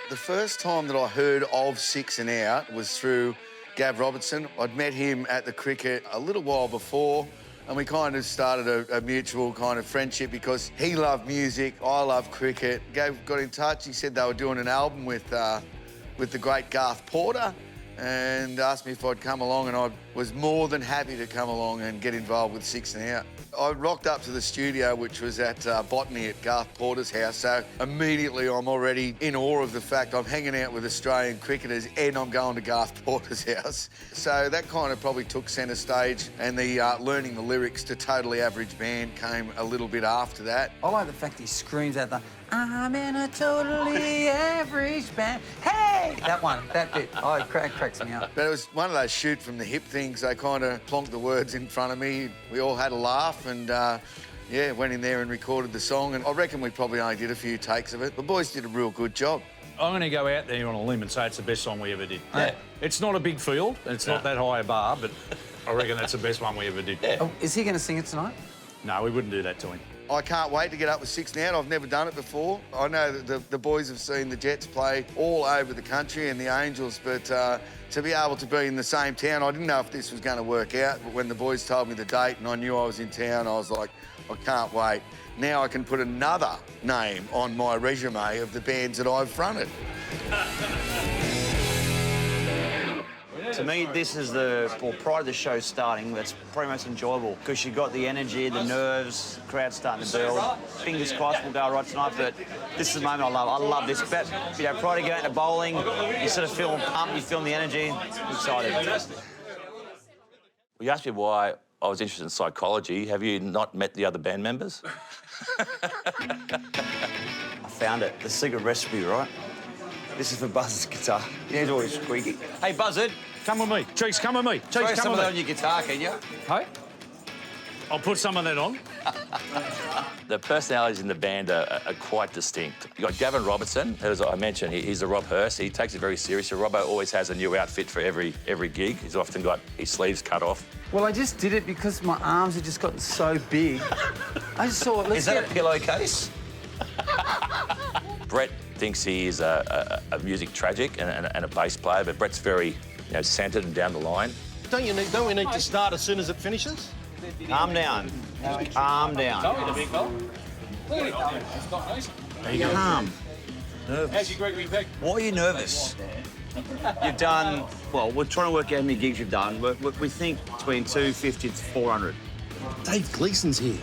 The first time that I heard of Six and Out was through Gav Robertson. I'd met him at the cricket a little while before, and we kind of started a mutual kind of friendship because he loved music, I loved cricket. Gav got in touch, he said they were doing an album with the great Garth Porter, and asked me if I'd come along, and I was more than happy to come along and get involved with Six and Out. I rocked up to the studio, which was at Botany at Garth Porter's house, so immediately I'm already in awe of the fact I'm hanging out with Australian cricketers and I'm going to Garth Porter's house. So that kind of probably took centre stage, and the learning the lyrics to Totally Average Man came a little bit after that. I like the fact he screams out the, I'm in a totally average band. Hey! That bit, it cracks me up. But it was one of those shoot from the hip things. They kind of plonked the words in front of me. We all had a laugh and, yeah, went in there and recorded the song. And I reckon we probably only did a few takes of it. The boys did a real good job. I'm going to go out there on a limb and say it's the best song we ever did. Yeah. It's not a big field, and it's not that high a bar, but I reckon that's the best one we ever did. Yeah. Oh, is he going to sing it tonight? No, we wouldn't do that to him. I can't wait to get up with Six and Out. I've never done it before. I know that the boys have seen the Jets play all over the country and the Angels, but to be able to be in the same town, I didn't know if this was going to work out, but when the boys told me the date and I knew I was in town, I was like, I can't wait. Now I can put another name on my resume of the bands that I've fronted. To me, this is prior to the show starting, that's probably most enjoyable because you got the energy, the nerves, the crowd's starting to build. Fingers crossed we'll go all right tonight, but this is the moment I love. I love this. But, prior to going to bowling, you sort of feel pumped, you feel the energy. I'm excited. Well, you asked me why I was interested in psychology. Have you not met the other band members? I found it. The secret recipe, right? This is for Buzz's guitar. He's always squeaky. Hey, Buzzard. Come with me. Cheeks, come with me. Throw Cheeks, some come of that with on me. your guitar, can you? Hey? I'll put some of that on. The personalities in the band are quite distinct. You've got Gavin Robertson, as I mentioned, he's a Rob Hurst. He takes it very seriously. Robbo always has a new outfit for every gig. He's often got his sleeves cut off. Well, I just did it because my arms had just gotten so big. I just thought, Is that a pillowcase? Brett thinks he is a music tragic and a bass player, but Brett's very, centred and down the line. Don't we need to start as soon as it finishes? Calm down. Calm down. Calm. How's your Gregory Peck? Why are you nervous? You've done, well, we're trying to work out how many gigs you've done. We think between 250 to 400. Dave Gleeson's here.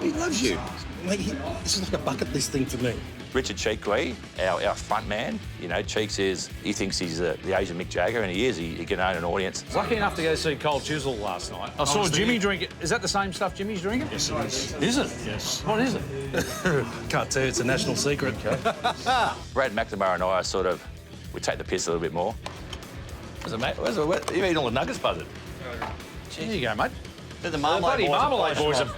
He loves you. Mate, this is like a bucket list thing for me. Richard Cheekwee, our front man, Cheeks he thinks he's the Asian Mick Jagger, and he is. He can own an audience. Lucky enough to go see Cole Chisel last night. I saw Jimmy drink it. Is that the same stuff Jimmy's drinking? Yes, it is. Is it? Yes. What is it? Can't tell you, it's a national secret. Brad McNamara and I we take the piss a little bit more. You eating all the nuggets, Buzzard? There you go, mate. They're the The Marmalade bloody boys. Marmalade boys have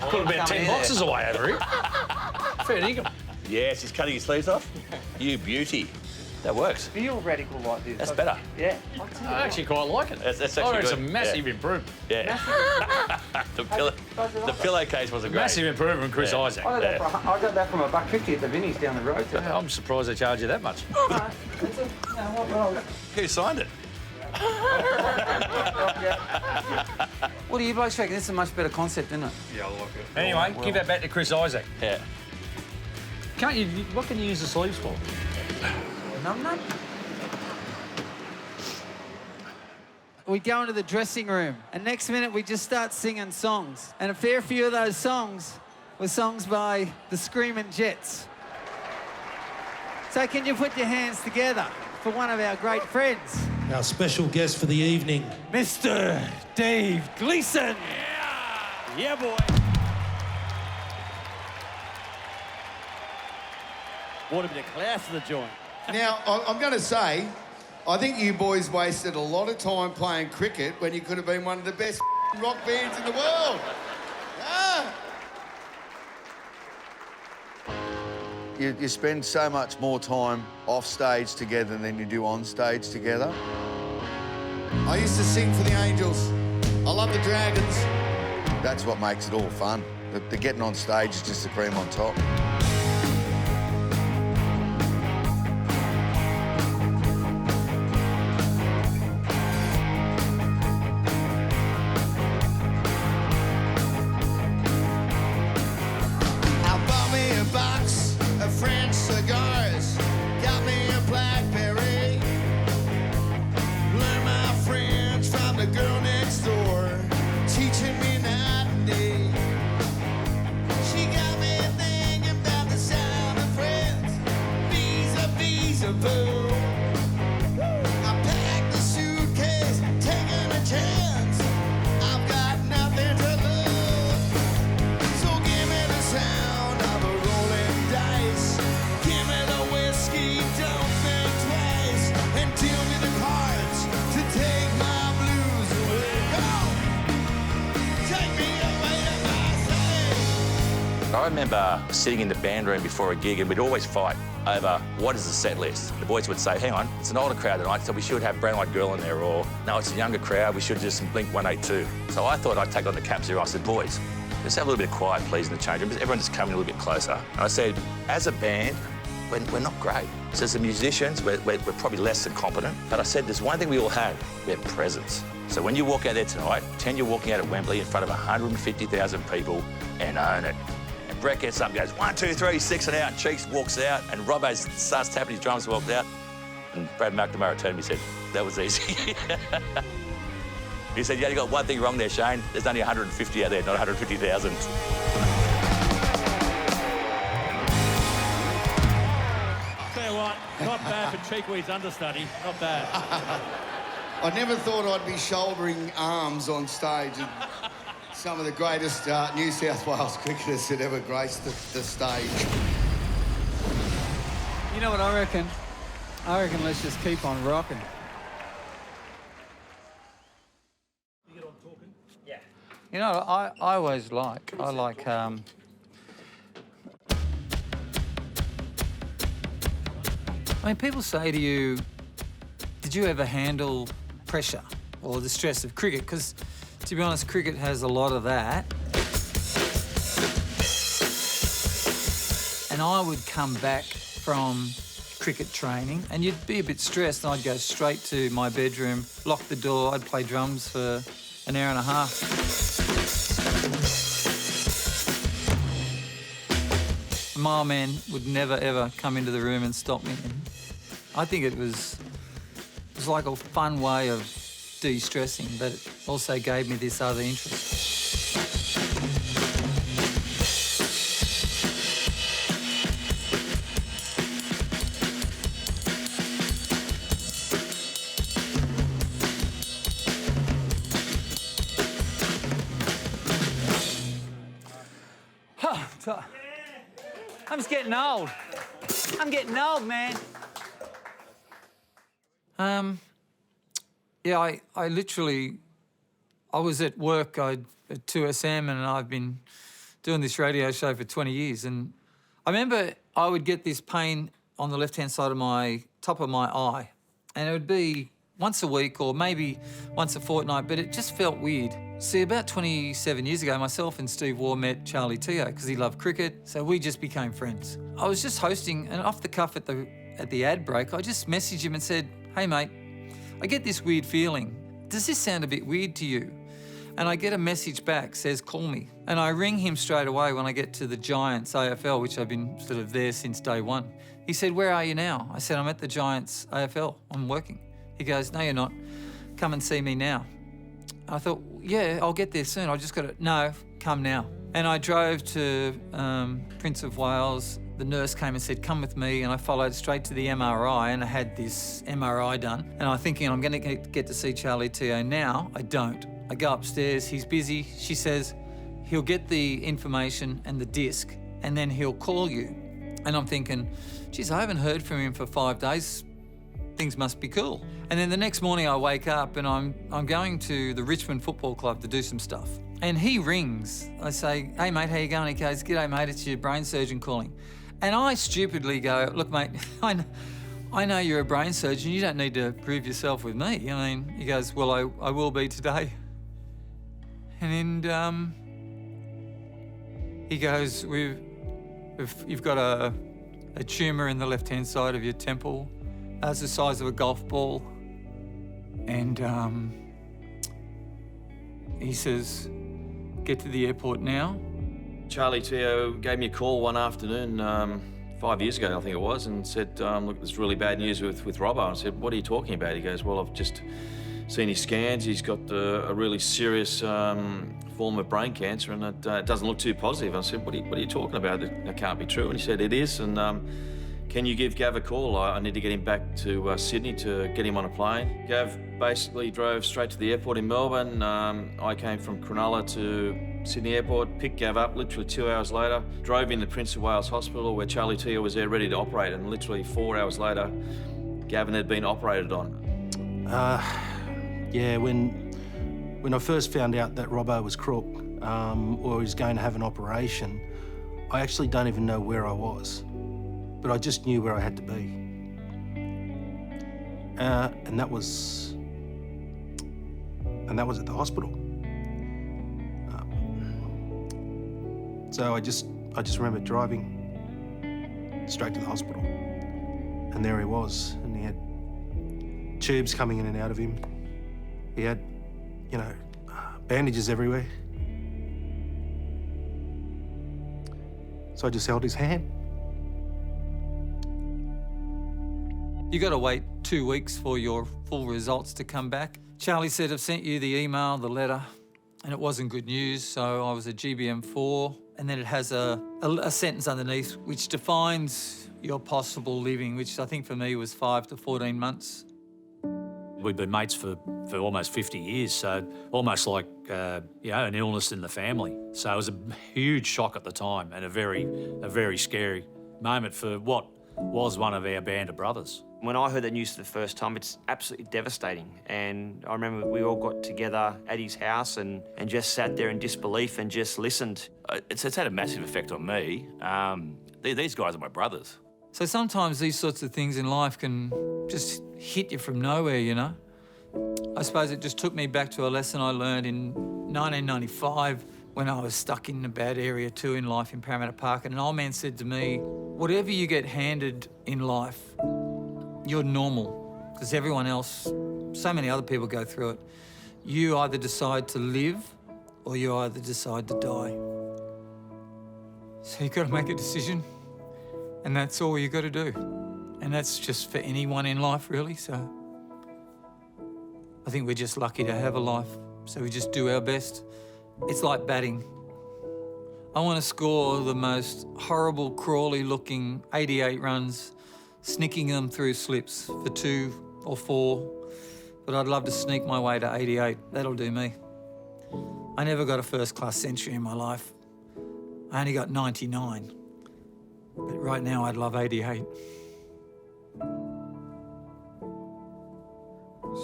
put about 10 boxes away over here. Fair dinkum. Yes, he's cutting his sleeves off. You beauty. That works. Feel radical like this. That's better. Yeah. I actually quite like it. That's I actually reckon it's a good. massive improvement. Yeah. the pillowcase wasn't great. Massive improvement, Chris Isaac. I got that from a $1.50 at the Vinnies down the road. I'm surprised they charge you that much. Who signed it? What do you blokes reckon? This is a much better concept, isn't it? Yeah, I like it. Anyway, give that back to Chris Isaac. Yeah. Can't you? What can you use the sleeves for? No. We go into the dressing room, and next minute we just start singing songs. And a fair few of those songs were songs by the Screaming Jets. So can you put your hands together for one of our great friends? Our special guest for the evening. Mr. Dave Gleeson. Yeah, boy. Want a bit of class to the joint. Now, I'm going to say, I think you boys wasted a lot of time playing cricket when you could have been one of the best rock bands in the world. Ah. You spend so much more time off stage together than you do on stage together. I used to sing for the Angels. I love the Dragons. That's what makes it all fun. The getting on stage is just the cream on top. remember sitting in the band room before a gig and we'd always fight over what is the set list. The boys would say, hang on, it's an older crowd tonight, so we should have Brown Eyed Girl in there, or no, it's a younger crowd, we should do some Blink 182. So I thought I'd take on the Cap Zero. I said, boys, let's have a little bit of quiet, please, in the change room. Everyone just coming a little bit closer. And I said, as a band, we're not great. So as musicians, we're probably less than competent. But I said, there's one thing we all have, we have presence. So when you walk out there tonight, pretend you're walking out at Wembley in front of 150,000 people and own it. And Brett gets up and goes, 1, 2, 3, 6 and out. And Cheeks walks out and Robbo starts tapping his drums, walked out. And Brad McNamara turned to me and said, that was easy. He said, you only got one thing wrong there, Shane. There's only 150 out there, not 150,000. Tell you what, not bad for Cheekwee's understudy. Not bad. I never thought I'd be shouldering arms on stage. Some of the greatest New South Wales cricketers that ever graced the stage. You know what I reckon? I reckon let's just keep on rocking. You know, I always like, I mean, people say to you, did you ever handle pressure or the stress of cricket? Because, to be honest, cricket has a lot of that. And I would come back from cricket training and you'd be a bit stressed and I'd go straight to my bedroom, lock the door, I'd play drums for an hour and a half. My man would never, ever come into the room and stop me. And I think it was like a fun way of de-stressing, but it also gave me this other interest. I'm just getting old. I'm getting old, man. Yeah, I literally, I was at work at 2SM and I've been doing this radio show for 20 years. And I remember I would get this pain on the left-hand side of my, top of my eye. And it would be once a week or maybe once a fortnight, but it just felt weird. See, about 27 years ago, myself and Steve Waugh met Charlie Teo because he loved cricket, so we just became friends. I was just hosting, and off the cuff at the ad break, I just messaged him and said, hey, mate, I get this weird feeling. Does this sound a bit weird to you? And I get a message back, says, call me. And I ring him straight away when I get to the Giants AFL, which I've been sort of there since day one. He said, where are you now? I said, I'm at the Giants AFL, I'm working. He goes, no, you're not. Come and see me now. I thought, yeah, I'll get there soon. I just got to, no, come now. And I drove to Prince of Wales. The nurse came and said, come with me. And I followed straight to the MRI and I had this MRI done. And I'm thinking, I'm going to get to see Charlie Teo now. I don't. I go upstairs, he's busy. She says, he'll get the information and the disc and then he'll call you. And I'm thinking, geez, I haven't heard from him for 5 days. Things must be cool. And then the next morning I wake up and I'm going to the Richmond Football Club to do some stuff. And he rings. I say, hey, mate, how you going? He goes, g'day, mate, it's your brain surgeon calling. And I stupidly go, look, mate, I know you're a brain surgeon. You don't need to prove yourself with me. I mean, he goes, well, I will be today. And he goes, you've got a tumour in the left-hand side of your temple. It's the size of a golf ball. And he says, get to the airport now. Charlie Teo gave me a call one afternoon 5 years ago, I think it was, and said, look, there's really bad news with Robbo. I said, what are you talking about? He goes, well, I've just seen his scans. He's got a really serious form of brain cancer and it doesn't look too positive. I said, what are you talking about? That can't be true. And he said, it is. And can you give Gav a call? I need to get him back to Sydney to get him on a plane. Gav basically drove straight to the airport in Melbourne. I came from Cronulla to Sydney Airport, picked Gav up literally 2 hours later, drove into Prince of Wales Hospital where Charlie Teo was there ready to operate, and literally 4 hours later, Gavin had been operated on. Yeah, when I first found out that Robbo was crook or he was going to have an operation, I actually don't even know where I was, but I just knew where I had to be. And that was at the hospital. So I just remember driving straight to the hospital, and there he was, and he had tubes coming in and out of him. He had, you know, bandages everywhere. So I just held his hand. You got to wait 2 weeks for your full results to come back. Charlie said, I've sent you the email, the letter, and it wasn't good news. So I was a GBM4, and then it has a sentence underneath which defines your possible living, which I think for me was 5 to 14 months. We've been mates for almost 50 years, so almost like, you know, an illness in the family. So it was a huge shock at the time and a very scary moment for what was one of our band of brothers. When I heard that news for the first time, it's absolutely devastating. And I remember we all got together at his house and just sat there in disbelief and just listened. It's had a massive effect on me. These guys are my brothers. So sometimes these sorts of things in life can just hit you from nowhere, you know? I suppose it just took me back to a lesson I learned in 1995 when I was stuck in a bad area too in life in Parramatta Park. And an old man said to me, whatever you get handed in life, you're normal, because everyone else, so many other people go through it. You either decide to live or you either decide to die. So you've got to make a decision, and that's all you got to do. And that's just for anyone in life, really. So I think we're just lucky to have a life, so we just do our best. It's like batting. I want to score the most horrible, crawly-looking 88 runs, snicking them through slips for 2 or 4, but I'd love to sneak my way to 88. That'll do me. I never got a first-class century in my life. I only got 99. But right now, I'd love 88.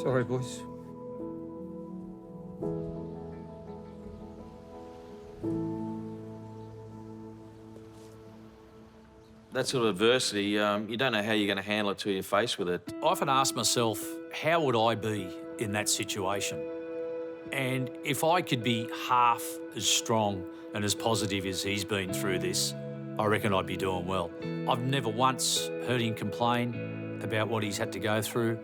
Sorry, boys. That sort of adversity, you don't know how you're going to handle it till you're faced with it. I often ask myself, how would I be in that situation? And if I could be half as strong and as positive as he's been through this, I reckon I'd be doing well. I've never once heard him complain about what he's had to go through.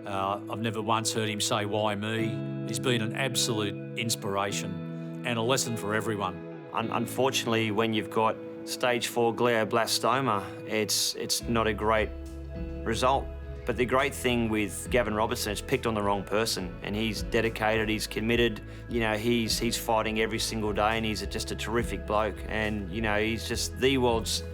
I've never once heard him say, why me? He's been an absolute inspiration and a lesson for everyone. Unfortunately, when you've got stage 4 glioblastoma, it's not a great result. But the great thing with Gavin Robertson, it's picked on the wrong person, and he's dedicated, he's committed. You know, he's fighting every single day, and he's just a terrific bloke. And you know, he's just the world's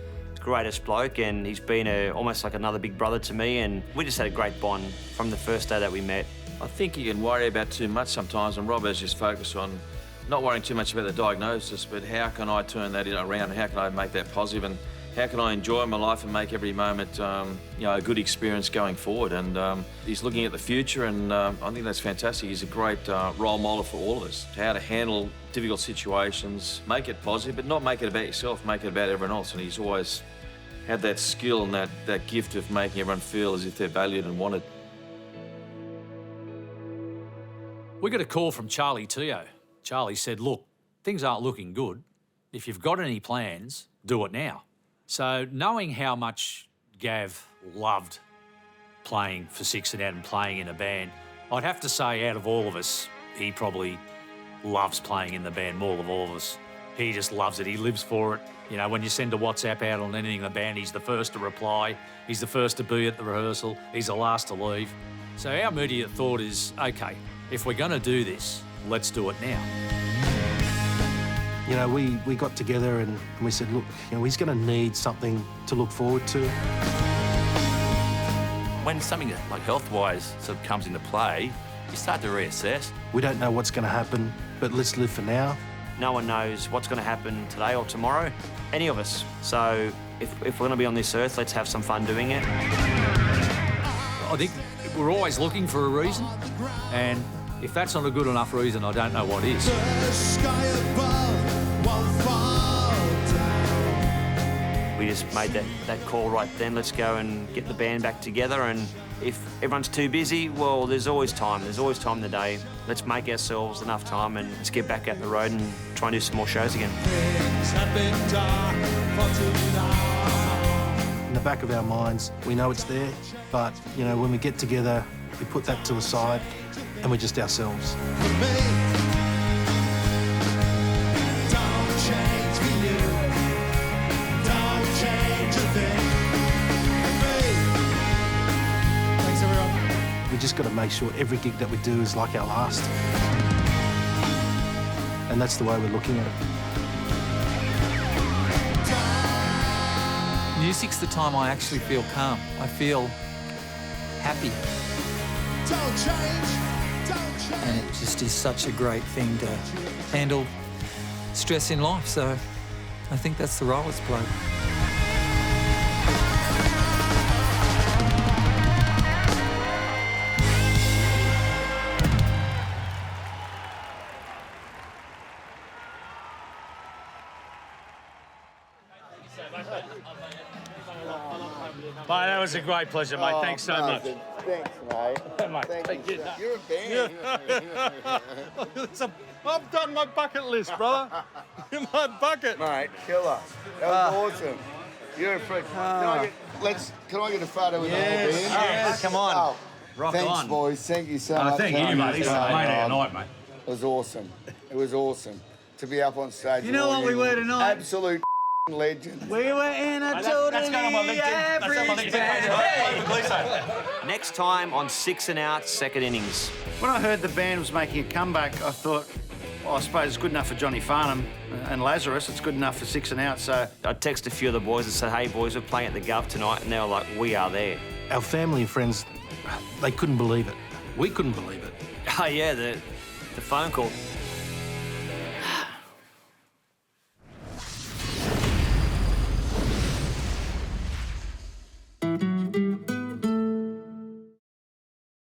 greatest bloke, and he's been almost like another big brother to me. And we just had a great bond from the first day that we met. I think you can worry about too much sometimes, and Rob has just focused on not worrying too much about the diagnosis, but how can I turn that around, and how can I make that positive, and how can I enjoy my life and make every moment, you know, a good experience going forward. And he's looking at the future, and I think that's fantastic. He's a great role model for all of us, how to handle difficult situations, make it positive, but not make it about yourself, make it about everyone else. And he's always had that skill and that gift of making everyone feel as if they're valued and wanted. We got a call from Charlie Teo. Charlie said, look, things aren't looking good. If you've got any plans, do it now. So knowing how much Gav loved playing for Six and Out and playing in a band, I'd have to say out of all of us, he probably loves playing in the band more than all of us. He just loves it. He lives for it. You know, when you send a WhatsApp out on anything in the band, he's the first to reply. He's the first to be at the rehearsal. He's the last to leave. So our immediate thought is, OK, if we're going to do this, let's do it now. You know, we got together and we said, look, you know, he's going to need something to look forward to. When something like health-wise sort of comes into play, you start to reassess. We don't know what's going to happen, but let's live for now. No one knows what's going to happen today or tomorrow, any of us. So if we're going to be on this earth, let's have some fun doing it. I think we're always looking for a reason, and if that's not a good enough reason, I don't know what is. The sky above won't fall down. We just made that call right then. Let's go and get the band back together. And if everyone's too busy, well, there's always time. There's always time in the day. Let's make ourselves enough time and let's get back out the road and try and do some more shows again. In the back of our minds, we know it's there, but, you know, when we get together, we put that to the side and we're just ourselves. We just got to make sure every gig that we do is like our last. And that's the way we're looking at it. Music's the time I actually feel calm. I feel happy. And it just is such a great thing to handle stress in life. So I think that's the role it's played. Mate, that was a great pleasure, mate. Thanks so much. Thanks, mate. Thank you. You're a band. I've done my bucket list, brother. My bucket. Mate, killer. That was awesome. You're a freak. Can I get a photo with the whole band? Yes. Come on. Oh, Rock thanks, on. boys. Thank you so much. Thank you, mate. It's made our night, mate. It was awesome. It was awesome to be up on stage. You know what we were tonight? Absolute legends. We were in a totally average band. Gleeson. Next time on 6 and Out, second innings. When I heard the band was making a comeback, I thought, well, I suppose it's good enough for Johnny Farnham and Lazarus. It's good enough for 6 and Out. So I texted a few of the boys and said, hey, boys, we're playing at the Gov tonight. And they were like, we are there. Our family and friends, they couldn't believe it. We couldn't believe it. Oh, yeah, the phone call.